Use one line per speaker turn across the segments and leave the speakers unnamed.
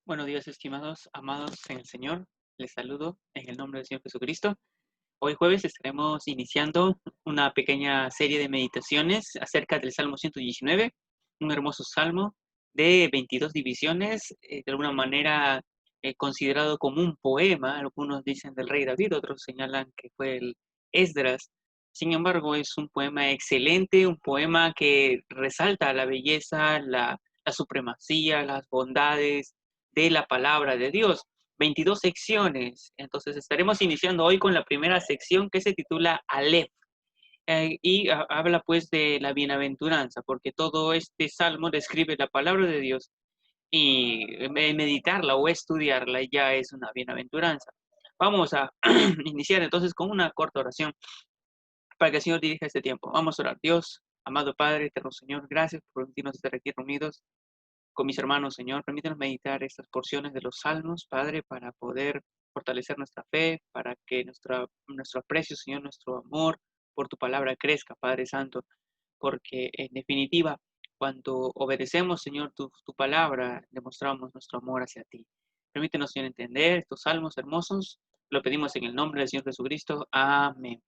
Buenos días, estimados, amados en el Señor. Les saludo en el nombre del Señor Jesucristo. Hoy jueves estaremos iniciando una pequeña serie de meditaciones acerca del Salmo 119, un hermoso salmo de 22 divisiones, de alguna manera considerado como un poema. Algunos dicen del rey David, otros señalan que fue el Esdras. Sin embargo, es un poema excelente, un poema que resalta la belleza, la supremacía, las bondades de la palabra de Dios. 22 secciones. Entonces estaremos iniciando hoy con la primera sección que se titula Aleph. Habla pues de la bienaventuranza, porque todo este salmo describe la palabra de Dios y meditarla o estudiarla ya es una bienaventuranza. Vamos a iniciar entonces con una corta oración para que el Señor dirija este tiempo. Vamos a orar. Dios, amado Padre, eterno Señor, gracias por permitirnos estar aquí reunidos con mis hermanos, Señor. Permítanos meditar estas porciones de los salmos, Padre, para poder fortalecer nuestra fe, para que nuestro aprecio, Señor, nuestro amor por tu palabra crezca, Padre Santo, porque en definitiva, cuando obedecemos, Señor, tu palabra, demostramos nuestro amor hacia ti. Permítenos, Señor, entender estos salmos hermosos. Lo pedimos en el nombre del Señor Jesucristo. Amén.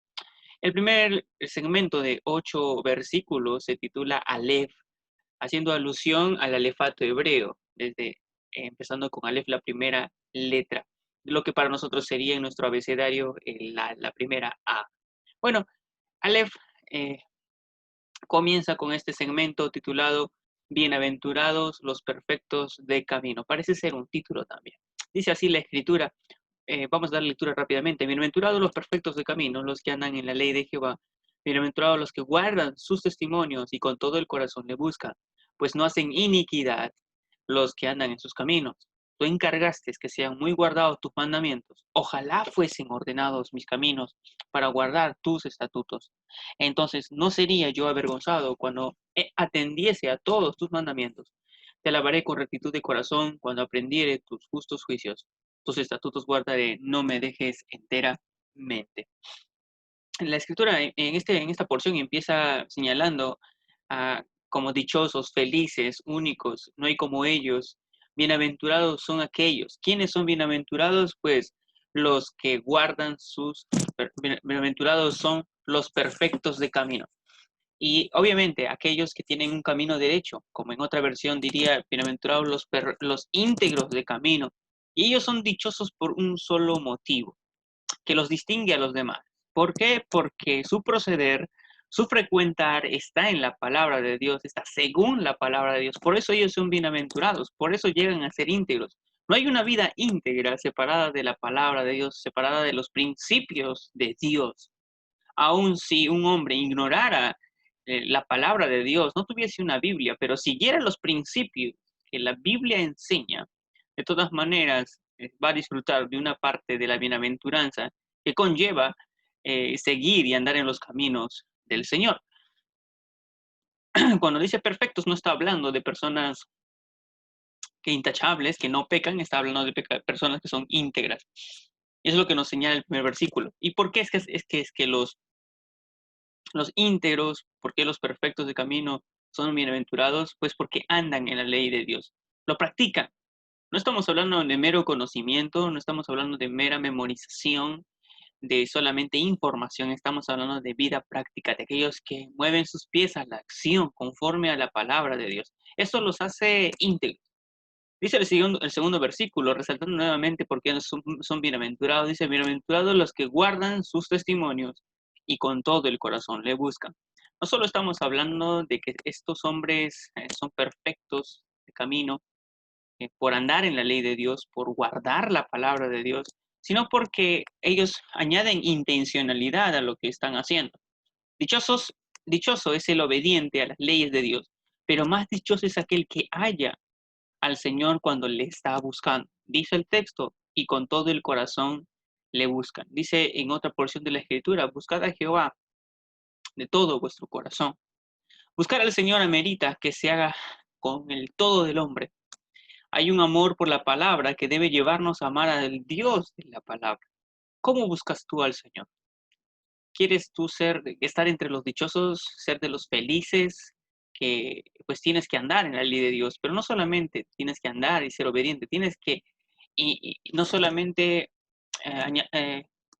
El primer segmento de 8 versículos se titula Aleph, haciendo alusión al alefato hebreo, empezando con Aleph, la primera letra, lo que para nosotros sería en nuestro abecedario la primera A. Bueno, Aleph eh, comienza con este segmento titulado Bienaventurados los perfectos de camino. Parece ser un título también. Dice así la escritura. Vamos a dar lectura rápidamente. Bienaventurados los perfectos de camino, los que andan en la ley de Jehová. Bienaventurados los que guardan sus testimonios y con todo el corazón le buscan, pues no hacen iniquidad los que andan en sus caminos. Tú encargaste que sean muy guardados tus mandamientos. Ojalá fuesen ordenados mis caminos para guardar tus estatutos. Entonces no sería yo avergonzado cuando atendiese a todos tus mandamientos. Te alabaré con rectitud de corazón cuando aprendiere tus justos juicios. Tus estatutos guardaré, no me dejes enteramente. La escritura en esta porción empieza señalando como dichosos, felices, únicos, no hay como ellos. Bienaventurados son aquellos. ¿Quiénes son bienaventurados? Pues los que guardan bienaventurados son los perfectos de camino. Y obviamente aquellos que tienen un camino derecho, como en otra versión diría, bienaventurados los íntegros de camino. Y ellos son dichosos por un solo motivo, que los distingue a los demás. ¿Por qué? Porque su proceder, su frecuentar está en la palabra de Dios, está según la palabra de Dios. Por eso ellos son bienaventurados, por eso llegan a ser íntegros. No hay una vida íntegra separada de la palabra de Dios, separada de los principios de Dios. Aun si un hombre ignorara la palabra de Dios, no tuviese una Biblia, pero siguiera los principios que la Biblia enseña, de todas maneras va a disfrutar de una parte de la bienaventuranza que conlleva seguir y andar en los caminos del Señor. Cuando dice perfectos, no está hablando de personas que intachables, que no pecan, está hablando de personas que son íntegras. Eso es lo que nos señala el primer versículo. ¿Y por qué es que los íntegros, por qué los perfectos de camino son bienaventurados? Pues porque andan en la ley de Dios, lo practican? No estamos hablando de mero conocimiento, no estamos hablando de mera memorización, de solamente información, estamos hablando de vida práctica, de aquellos que mueven sus pies a la acción conforme a la palabra de Dios. Eso los hace íntegros. Dice el segundo versículo, resaltando nuevamente por qué son bienaventurados, dice, bienaventurados los que guardan sus testimonios y con todo el corazón le buscan. No solo estamos hablando de que estos hombres son perfectos de camino, por andar en la ley de Dios, por guardar la palabra de Dios, sino porque ellos añaden intencionalidad a lo que están haciendo. Dichoso es el obediente a las leyes de Dios, pero más dichoso es aquel que halla al Señor cuando le está buscando. Dice el texto, y con todo el corazón le buscan. Dice en otra porción de la Escritura, buscad a Jehová de todo vuestro corazón. Buscar al Señor amerita que se haga con el todo del hombre. Hay un amor por la palabra que debe llevarnos a amar al Dios de la palabra. ¿Cómo buscas tú al Señor? ¿Quieres tú estar entre los dichosos, ser de los felices, pues tienes que andar en la ley de Dios, pero no solamente tienes que andar y ser obediente, tienes que, y no solamente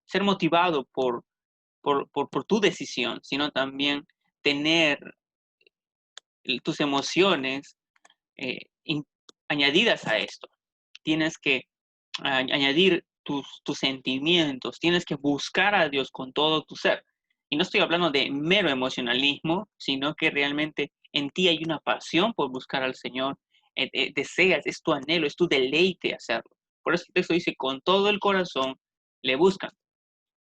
ser motivado por tu decisión, sino también tener tus emociones eh, in- añadidas a esto. Tienes que añadir tus sentimientos, tienes que buscar a Dios con todo tu ser. Y no estoy hablando de mero emocionalismo, sino que realmente en ti hay una pasión por buscar al Señor, deseas, es tu anhelo, es tu deleite hacerlo. Por eso el texto dice, con todo el corazón le buscan.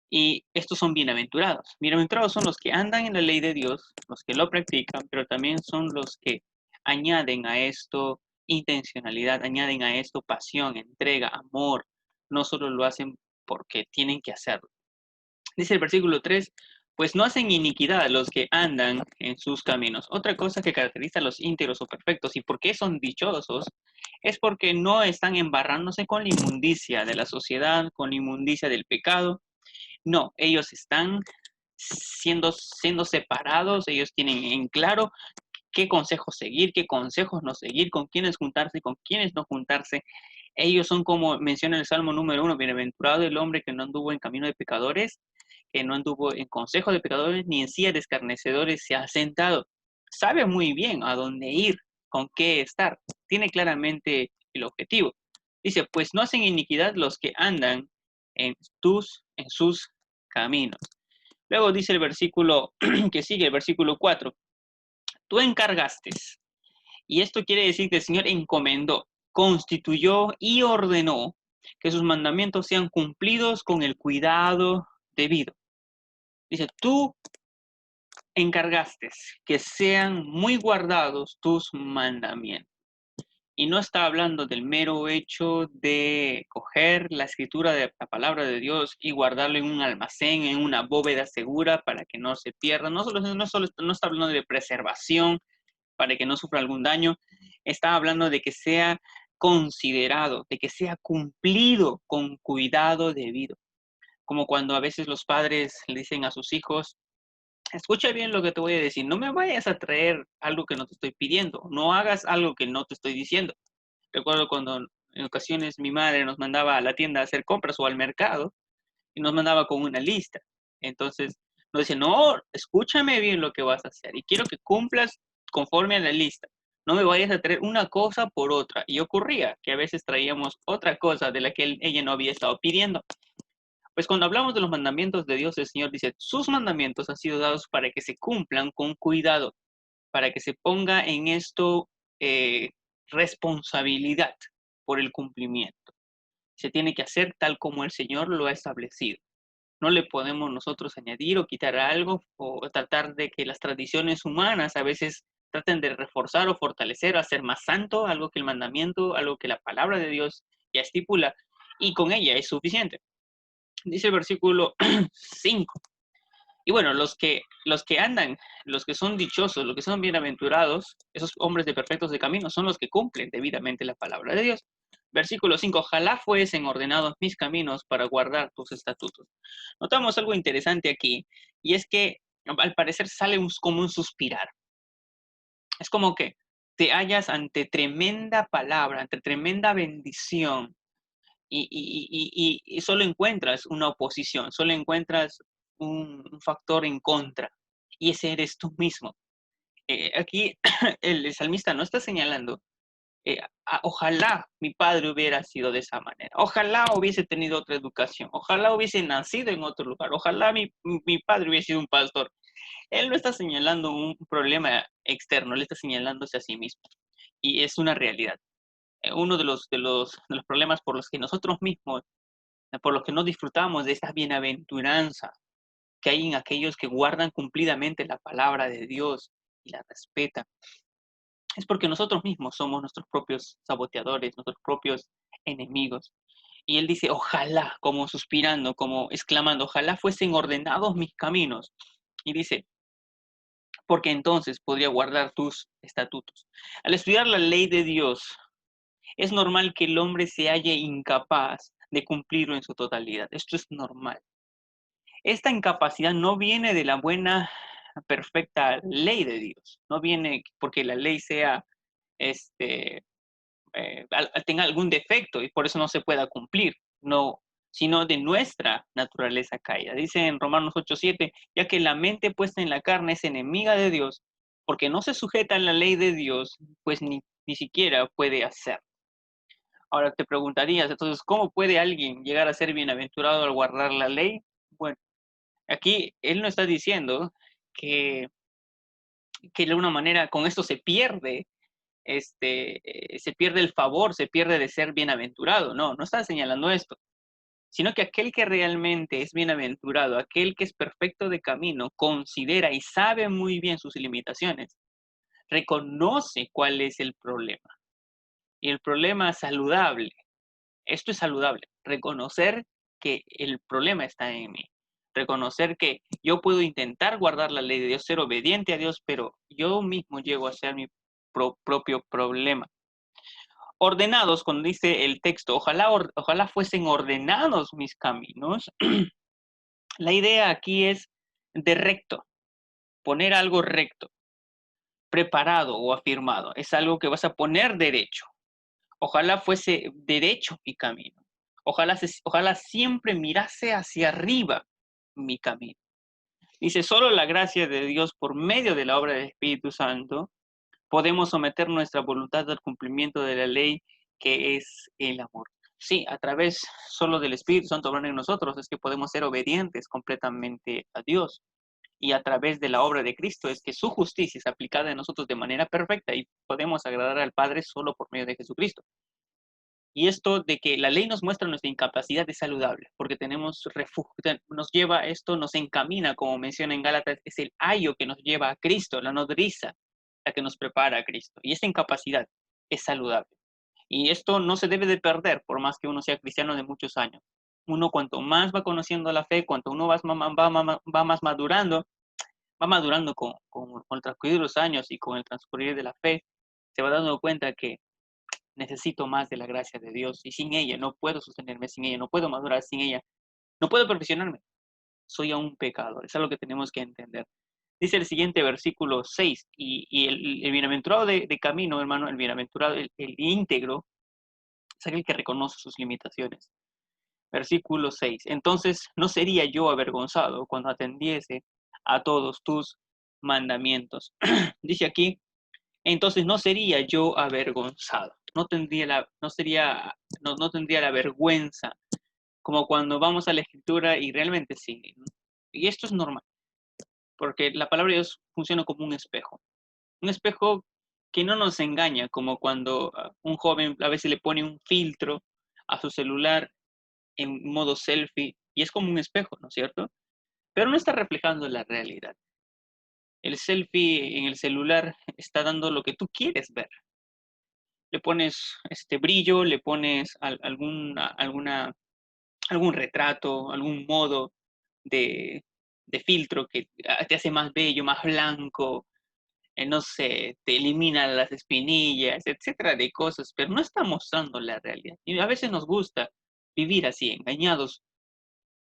Y estos son bienaventurados. Bienaventurados son los que andan en la ley de Dios, los que lo practican, pero también son los que añaden a esto intencionalidad, añaden a esto pasión, entrega, amor. No solo lo hacen porque tienen que hacerlo. Dice el versículo 3, pues no hacen iniquidad los que andan en sus caminos. Otra cosa que caracteriza a los íntegros o perfectos y por qué son dichosos es porque no están embarrándose con la inmundicia de la sociedad, con la inmundicia del pecado. No, ellos están siendo separados, ellos tienen en claro qué consejos seguir, qué consejos no seguir, con quiénes juntarse y con quiénes no juntarse. Ellos son como menciona el Salmo número 1, bienaventurado el hombre que no anduvo en camino de pecadores, que no anduvo en consejo de pecadores, ni en silla de escarnecedores se ha sentado. Sabe muy bien a dónde ir, con qué estar. Tiene claramente el objetivo. Dice, pues no hacen iniquidad los que andan en sus caminos. Luego dice el versículo que sigue, el versículo 4. Tú encargaste. Y esto quiere decir que el Señor encomendó, constituyó y ordenó que sus mandamientos sean cumplidos con el cuidado debido. Dice, tú encargaste que sean muy guardados tus mandamientos. Y no está hablando del mero hecho de coger la escritura de la palabra de Dios y guardarlo en un almacén, en una bóveda segura para que no se pierda. No está hablando de preservación para que no sufra algún daño. Está hablando de que sea considerado, de que sea cumplido con cuidado debido. Como cuando a veces los padres le dicen a sus hijos, escucha bien lo que te voy a decir, no me vayas a traer algo que no te estoy pidiendo, no hagas algo que no te estoy diciendo. Recuerdo cuando en ocasiones mi madre nos mandaba a la tienda a hacer compras o al mercado y nos mandaba con una lista. Entonces nos decía, no, escúchame bien lo que vas a hacer y quiero que cumplas conforme a la lista. No me vayas a traer una cosa por otra. Y ocurría que a veces traíamos otra cosa de la que ella no había estado pidiendo. Pues cuando hablamos de los mandamientos de Dios, el Señor dice, sus mandamientos han sido dados para que se cumplan con cuidado, para que se ponga en esto responsabilidad por el cumplimiento. Se tiene que hacer tal como el Señor lo ha establecido. No le podemos nosotros añadir o quitar algo o tratar de que las tradiciones humanas a veces traten de reforzar o fortalecer o hacer más santo algo que el mandamiento, algo que la palabra de Dios ya estipula y con ella es suficiente. Dice el versículo 5. Y bueno, los que andan, los que son dichosos, los que son bienaventurados, esos hombres de perfectos de camino, son los que cumplen debidamente la palabra de Dios. Versículo 5, ojalá fuesen ordenados mis caminos para guardar tus estatutos. Notamos algo interesante aquí, y es que al parecer sale como un suspirar. Es como que te hallas ante tremenda palabra, ante tremenda bendición, y solo encuentras una oposición, solo encuentras un factor en contra, y ese eres tú mismo. Aquí el salmista no está señalando, ojalá mi padre hubiera sido de esa manera, ojalá hubiese tenido otra educación, ojalá hubiese nacido en otro lugar, ojalá mi padre hubiese sido un pastor. Él no está señalando un problema externo, él está señalándose a sí mismo, y es una realidad. Uno de los problemas por los que nosotros mismos, por los que no disfrutamos de esta bienaventuranza que hay en aquellos que guardan cumplidamente la palabra de Dios y la respetan, es porque nosotros mismos somos nuestros propios saboteadores, nuestros propios enemigos. Y él dice, ojalá, como suspirando, como exclamando, ojalá fuesen ordenados mis caminos. Y dice, porque entonces podría guardar tus estatutos. Al estudiar la ley de Dios, es normal que el hombre se halle incapaz de cumplirlo en su totalidad. Esto es normal. Esta incapacidad no viene de la buena perfecta ley de Dios. No viene porque la ley sea, tenga algún defecto y por eso no se pueda cumplir, no, sino de nuestra naturaleza caída. Dice en Romanos 8:7, ya que la mente puesta en la carne es enemiga de Dios, porque no se sujeta a la ley de Dios, pues ni siquiera puede hacer. Ahora te preguntarías, entonces, ¿cómo puede alguien llegar a ser bienaventurado al guardar la ley? Bueno, aquí él no está diciendo que, que de alguna manera con esto se pierde el favor, se pierde de ser bienaventurado. No, no está señalando esto, sino que aquel que realmente es bienaventurado, aquel que es perfecto de camino, considera y sabe muy bien sus limitaciones, reconoce cuál es el problema. Y el problema es saludable. Esto es saludable. Reconocer que el problema está en mí. Reconocer que yo puedo intentar guardar la ley de Dios, ser obediente a Dios, pero yo mismo llego a ser mi propio problema. Ordenados, cuando dice el texto, ojalá fuesen ordenados mis caminos. La idea aquí es de recto, poner algo recto, preparado o afirmado. Es algo que vas a poner derecho. Ojalá fuese derecho mi camino. Ojalá siempre mirase hacia arriba mi camino. Dice, solo la gracia de Dios por medio de la obra del Espíritu Santo podemos someter nuestra voluntad al cumplimiento de la ley que es el amor. Sí, a través solo del Espíritu Santo obrando en nosotros es que podemos ser obedientes completamente a Dios. Y a través de la obra de Cristo es que su justicia es aplicada en nosotros de manera perfecta y podemos agradar al Padre solo por medio de Jesucristo. Y esto de que la ley nos muestra nuestra incapacidad es saludable, porque tenemos refugio, nos lleva esto, nos encamina, como menciona en Gálatas, es el ayo que nos lleva a Cristo, la nodriza, la que nos prepara a Cristo. Y esta incapacidad es saludable. Y esto no se debe de perder, por más que uno sea cristiano de muchos años. Uno cuanto más va conociendo la fe, cuanto uno va más madurando, va madurando con el transcurrir de los años y con el transcurrir de la fe, se va dando cuenta que necesito más de la gracia de Dios y sin ella no puedo sostenerme, sin ella no puedo madurar, sin ella no puedo perfeccionarme. Soy aún pecador. Es algo que tenemos que entender. Dice el siguiente versículo 6, y el bienaventurado de camino, hermano, el bienaventurado, el íntegro, es aquel que reconoce sus limitaciones. Versículo 6. Entonces no sería yo avergonzado cuando atendiese a todos tus mandamientos. Dice aquí, entonces no sería yo avergonzado. No tendría la vergüenza, como cuando vamos a la escritura y realmente sí. Y esto es normal, porque la palabra de Dios funciona como un espejo que no nos engaña, como cuando un joven a veces le pone un filtro a su celular en modo selfie y es como un espejo, ¿no es cierto? Pero no está reflejando la realidad. El selfie en el celular está dando lo que tú quieres ver. Le pones este brillo, le pones algún retrato, algún modo de filtro que te hace más bello, más blanco, no sé, te elimina las espinillas, etcétera, de cosas, pero no está mostrando la realidad. Y a veces nos gusta vivir así, engañados,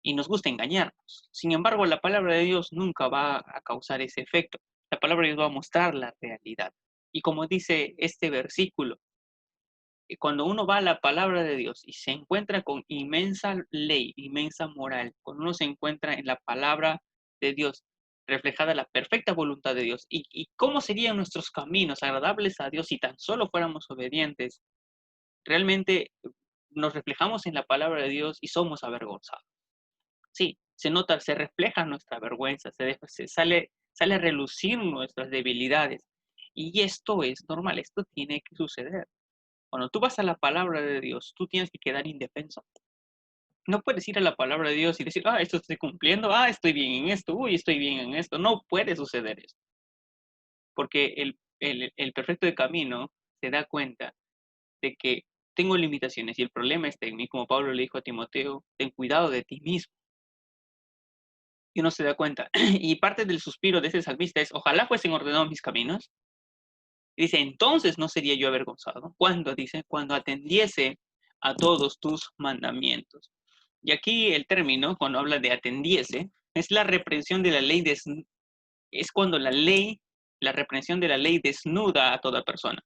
y nos gusta engañarnos. Sin embargo, la palabra de Dios nunca va a causar ese efecto. La palabra de Dios va a mostrar la realidad. Y como dice este versículo, cuando uno va a la palabra de Dios y se encuentra con inmensa ley, inmensa moral, cuando uno se encuentra en la palabra de Dios, reflejada la perfecta voluntad de Dios, y cómo serían nuestros caminos agradables a Dios si tan solo fuéramos obedientes, realmente nos reflejamos en la palabra de Dios y somos avergonzados. Sí, se nota, se refleja nuestra vergüenza, sale a relucir nuestras debilidades. Y esto es normal, esto tiene que suceder. Cuando tú vas a la palabra de Dios, tú tienes que quedar indefenso. No puedes ir a la palabra de Dios y decir, esto estoy cumpliendo, estoy bien en esto, uy, estoy bien en esto. No puede suceder eso. Porque el perfecto de camino se da cuenta de que tengo limitaciones y el problema está en mí, como Pablo le dijo a Timoteo, ten cuidado de ti mismo. Y uno se da cuenta. Y parte del suspiro de ese salmista es, ojalá fuesen ordenados mis caminos. Y dice, entonces no sería yo avergonzado. ¿Cuándo? Dice, cuando atendiese a todos tus mandamientos. Y aquí el término, cuando habla de atendiese, es la reprensión de la ley es cuando la ley, la reprensión de la ley desnuda a toda persona.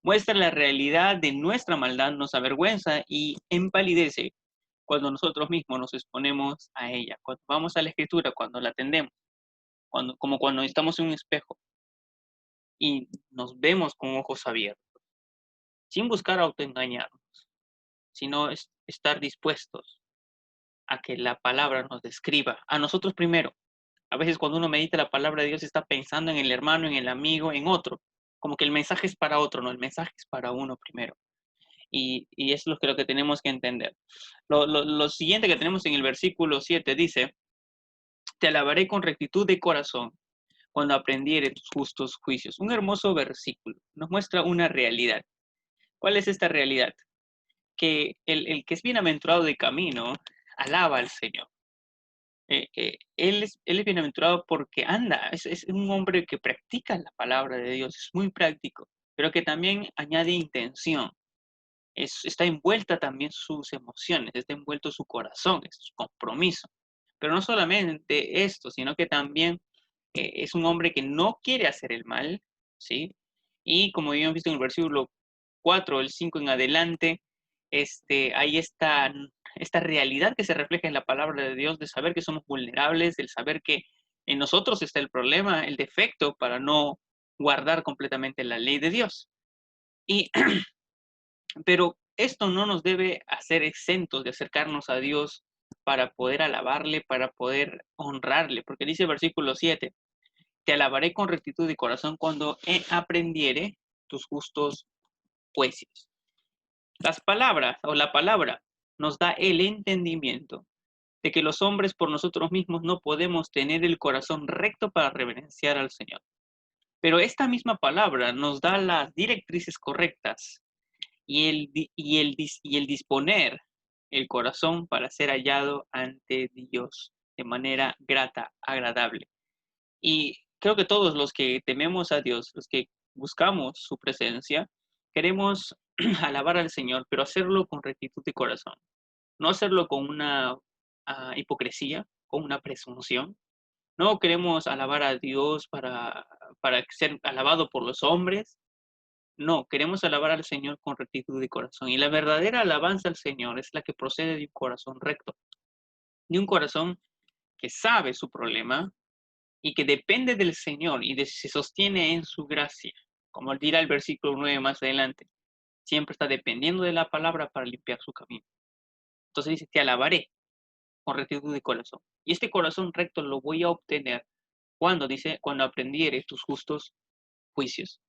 Muestra la realidad de nuestra maldad, nos avergüenza y empalidece cuando nosotros mismos nos exponemos a ella. Cuando vamos a la Escritura, cuando la atendemos, como cuando estamos en un espejo y nos vemos con ojos abiertos, sin buscar autoengañarnos, sino estar dispuestos a que la palabra nos describa a nosotros primero. A veces cuando uno medita la palabra de Dios está pensando en el hermano, en el amigo, en otro. Como que el mensaje es para otro, no, el mensaje es para uno primero. Y es lo que tenemos que entender. Lo siguiente que tenemos en el versículo 7 dice, te alabaré con rectitud de corazón cuando aprendiere tus justos juicios. Un hermoso versículo. Nos muestra una realidad. ¿Cuál es esta realidad? Que el que es bienaventurado de camino alaba al Señor. Él es bienaventurado porque anda, es un hombre que practica la palabra de Dios, es muy práctico, pero que también añade intención. Está envuelta también sus emociones, está envuelto su corazón, es su compromiso. Pero no solamente esto, sino que también es un hombre que no quiere hacer el mal, ¿sí? Y como habíamos visto en el versículo 4, el 5 en adelante, hay esta realidad que se refleja en la palabra de Dios, de saber que somos vulnerables, del saber que en nosotros está el problema, el defecto para no guardar completamente la ley de Dios. Y, pero esto no nos debe hacer exentos de acercarnos a Dios para poder alabarle, para poder honrarle, porque dice el versículo 7, te alabaré con rectitud de corazón cuando aprendiere tus justos juicios. Las palabras o la palabra nos da el entendimiento de que los hombres por nosotros mismos no podemos tener el corazón recto para reverenciar al Señor. Pero esta misma palabra nos da las directrices correctas y el disponer el corazón para ser hallado ante Dios de manera grata, agradable. Y creo que todos los que tememos a Dios, los que buscamos su presencia, queremos alabar al Señor, pero hacerlo con rectitud de corazón. No hacerlo con una hipocresía, con una presunción. No queremos alabar a Dios para ser alabado por los hombres. No, queremos alabar al Señor con rectitud de corazón. Y la verdadera alabanza al Señor es la que procede de un corazón recto, de un corazón que sabe su problema y que depende del Señor y se sostiene en su gracia. Como dirá el versículo 9 más adelante, siempre está dependiendo de la palabra para limpiar su camino. Entonces dice, te alabaré con rectitud de corazón. Y este corazón recto lo voy a obtener cuando, dice, cuando aprendiere tus justos juicios.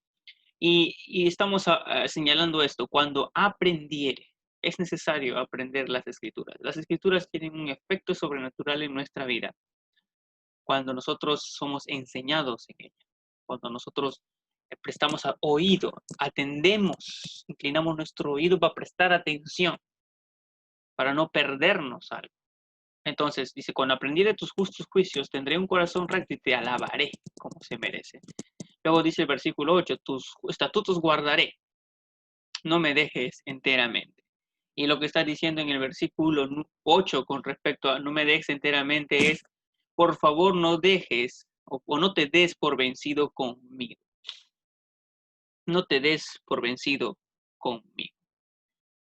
Y estamos señalando esto, cuando aprendiere. Es necesario aprender las escrituras. Las escrituras tienen un efecto sobrenatural en nuestra vida cuando nosotros somos enseñados en ella, cuando nosotros prestamos oído, atendemos, inclinamos nuestro oído para prestar atención, para no perdernos algo. Entonces, dice, cuando aprendiere tus justos juicios, tendré un corazón recto y te alabaré como se merece. Luego dice el versículo 8, tus estatutos guardaré, no me dejes enteramente. Y lo que está diciendo en el versículo 8 con respecto a no me dejes enteramente es, por favor no dejes o no te des por vencido conmigo. No te des por vencido conmigo.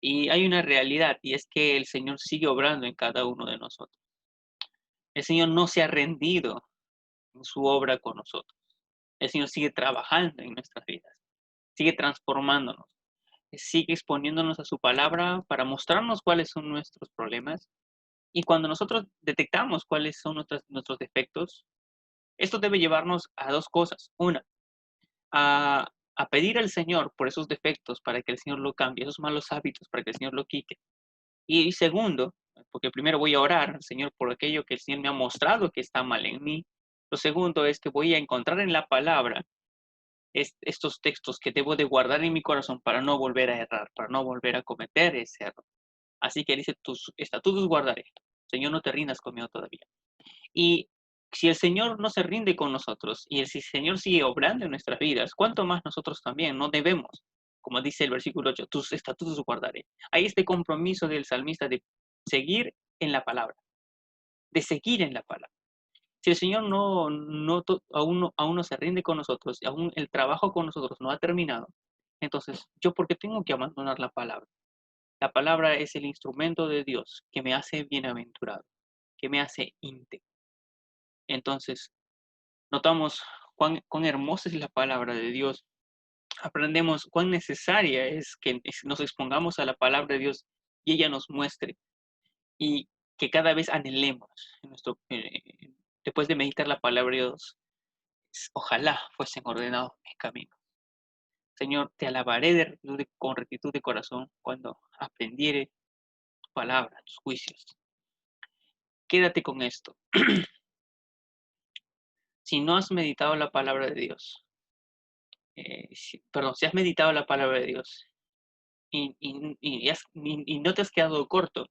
Y hay una realidad y es que el Señor sigue obrando en cada uno de nosotros. El Señor no se ha rendido en su obra con nosotros. El Señor sigue trabajando en nuestras vidas, sigue transformándonos, sigue exponiéndonos a su palabra para mostrarnos cuáles son nuestros problemas. Y cuando nosotros detectamos cuáles son nuestros defectos, esto debe llevarnos a dos cosas. Una, a pedir al Señor por esos defectos para que el Señor lo cambie, esos malos hábitos para que el Señor lo quite. Y segundo, porque primero voy a orar al Señor por aquello que el Señor me ha mostrado que está mal en mí. Lo segundo es que voy a encontrar en la palabra estos textos que debo de guardar en mi corazón para no volver a errar, para no volver a cometer ese error. Así que dice, tus estatutos guardaré. Señor, no te rindas conmigo todavía. Y si el Señor no se rinde con nosotros y si el Señor sigue obrando en nuestras vidas, ¿cuánto más nosotros también no debemos? Como dice el versículo 8, tus estatutos guardaré. Hay este compromiso del salmista de seguir en la palabra, de seguir en la palabra. Si el Señor aún no se rinde con nosotros, y aún el trabajo con nosotros no ha terminado, entonces, ¿yo por qué tengo que abandonar la palabra? La palabra es el instrumento de Dios que me hace bienaventurado, que me hace íntegro. Entonces, notamos cuán hermosa es la palabra de Dios. Aprendemos cuán necesaria es que nos expongamos a la palabra de Dios y ella nos muestre y que cada vez anhelemos después de meditar la palabra de Dios. Ojalá fuesen ordenados mis caminos. Señor, te alabaré con rectitud de corazón cuando aprendiere tu palabra, tus juicios. Quédate con esto. Si no has meditado la palabra de Dios, si has meditado la palabra de Dios y no te has quedado corto,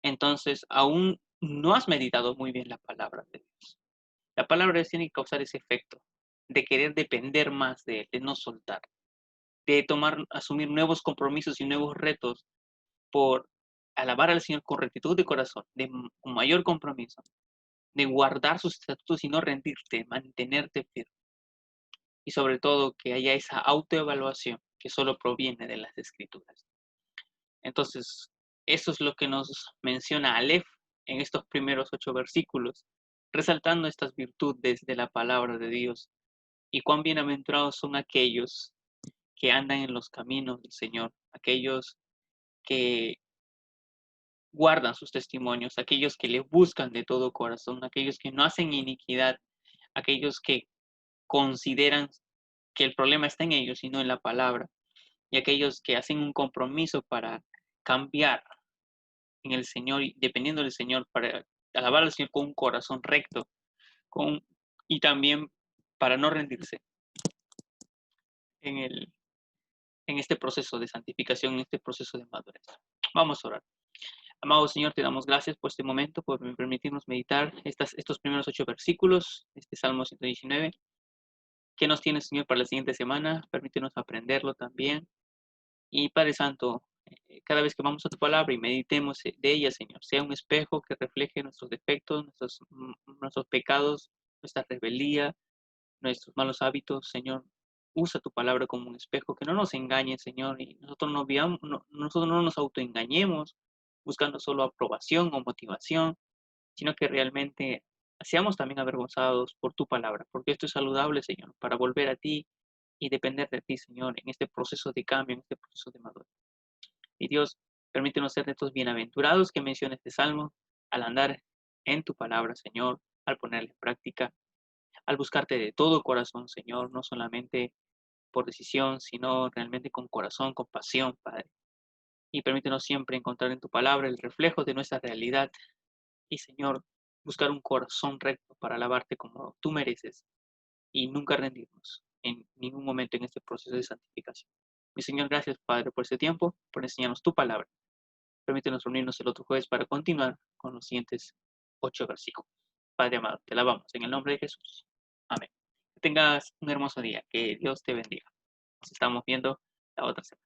entonces aún no has meditado muy bien la palabra de Dios. La palabra de Dios tiene que causar ese efecto de querer depender más de Él, de no soltar, de asumir nuevos compromisos y nuevos retos por alabar al Señor con rectitud de corazón, con mayor compromiso, de guardar sus estatutos y no rendirte, mantenerte firme. Y sobre todo que haya esa autoevaluación que solo proviene de las Escrituras. Entonces, eso es lo que nos menciona Aleph en estos primeros 8 versículos, resaltando estas virtudes de la palabra de Dios y cuán bienaventurados son aquellos que andan en los caminos del Señor, aquellos que guardan sus testimonios, aquellos que le buscan de todo corazón, aquellos que no hacen iniquidad, aquellos que consideran que el problema está en ellos y no en la palabra, y aquellos que hacen un compromiso para cambiar en el Señor y dependiendo del Señor, para alabar al Señor con un corazón recto y también para no rendirse en, el, en este proceso de santificación, en este proceso de madurez. Vamos a orar. Amado Señor, te damos gracias por este momento, por permitirnos meditar estos primeros 8 versículos, este Salmo 119. ¿Qué nos tienes, Señor, para la siguiente semana? Permítenos aprenderlo también. Y Padre Santo, cada vez que vamos a tu palabra y meditemos de ella, Señor, sea un espejo que refleje nuestros defectos, nuestros pecados, nuestra rebeldía, nuestros malos hábitos, Señor. Usa tu palabra como un espejo, que no nos engañe, Señor, y nosotros no nos autoengañemos buscando solo aprobación o motivación, sino que realmente seamos también avergonzados por tu palabra, porque esto es saludable, Señor, para volver a ti y depender de ti, Señor, en este proceso de cambio, en este proceso de madurez. Y Dios, permítenos ser de estos bienaventurados que menciona este salmo, al andar en tu palabra, Señor, al ponerla en práctica, al buscarte de todo corazón, Señor, no solamente por decisión, sino realmente con corazón, con pasión, Padre. Y permítenos siempre encontrar en tu palabra el reflejo de nuestra realidad. Y, Señor, buscar un corazón recto para alabarte como tú mereces y nunca rendirnos en ningún momento en este proceso de santificación. Mi Señor, gracias, Padre, por este tiempo, por enseñarnos tu palabra. Permítenos reunirnos el otro jueves para continuar con los siguientes 8 versículos. Padre amado, te alabamos en el nombre de Jesús. Amén. Que tengas un hermoso día. Que Dios te bendiga. Nos estamos viendo la otra semana.